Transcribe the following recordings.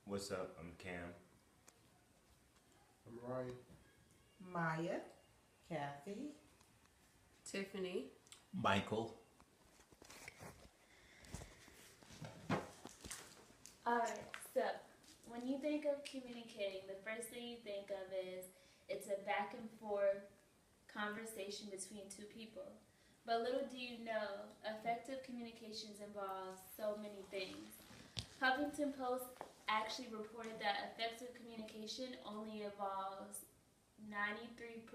What's up? I'm Cam. I'm Ryan. Maya, Kathy. Tiffany. Michael. Alright, so when you think of communicating, the first thing you think of is it's a back and forth conversation between two people. But little do you know, effective communications involves so many things. Huffington Post actually reported that effective communication only involves 93%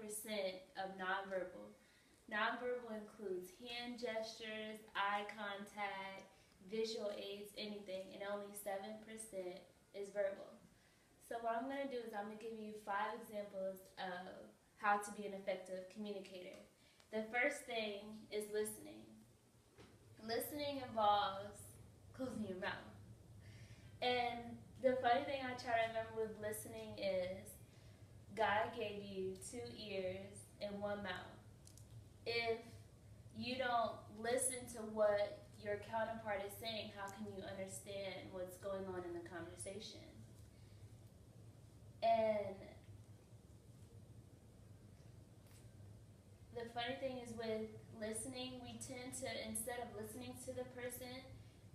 of nonverbal. Nonverbal includes hand gestures, eye contact, visual aids, anything, and only 7% is verbal. So what I'm going to do is I'm going to give you 5 examples of how to be an effective communicator. The first thing is listening. Listening involves closing your mouth. And the funny thing I try to remember with listening is God gave you 2 ears and 1 mouth. If you don't listen to what your counterpart is saying, how can you understand what's going on in the conversation? And the funny thing is with listening, we tend to, instead of listening to the person,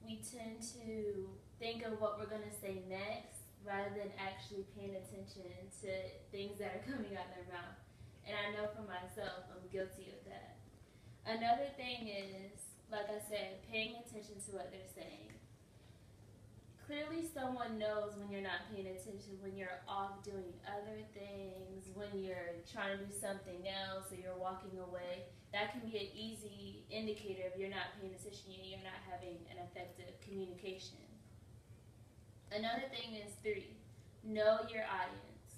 we tend to think of what we're going to say next rather than actually paying attention to things that are coming out their mouth. And I know for myself, I'm guilty of that. Another thing is, like I said, paying attention to what they're saying. Clearly someone knows when you're not paying attention, when you're off doing other things, when you're trying to do something else or you're walking away. That can be an easy indicator if you're not paying attention and you're not having an effective communication. Another thing is 3, know your audience.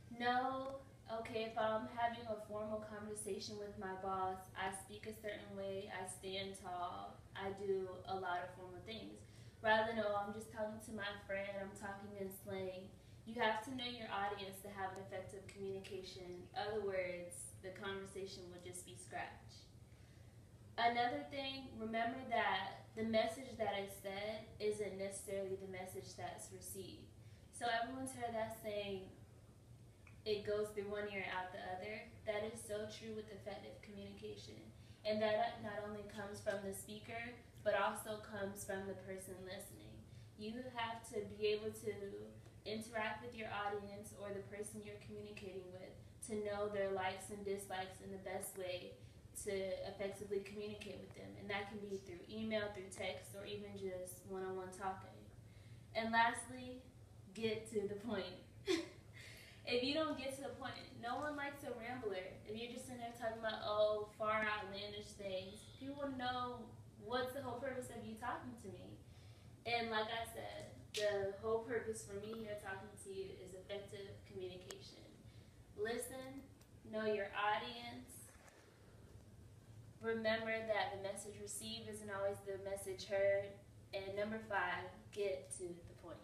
Know, okay, if I'm having a formal conversation with my boss, I speak a certain way, I stand tall, I do a lot of formal things. Rather than, oh, I'm just talking to my friend, I'm talking in slang. You have to know your audience to have an effective communication. In other words, the conversation will just be scratch. Another thing, remember that the message that is said isn't necessarily the message that's received. So everyone's heard that saying, it goes through one ear and out the other. That is so true with effective communication. And that not only comes from the speaker, but also comes from the person listening. You have to be able to interact with your audience or the person you're communicating with to know their likes and dislikes in the best way to effectively communicate with them. And that can be through email, through text, or even just one-on-one talking. And lastly, get to the point. If you don't get to the point, no one likes a rambler. If you're just sitting there talking about, oh, far outlandish things, people want to know what's the whole purpose of you talking to me. And like I said, the whole purpose for me here talking to you is effective communication. Listen, know your audience. Remember that the message received isn't always the message heard. And number 5, get to the point.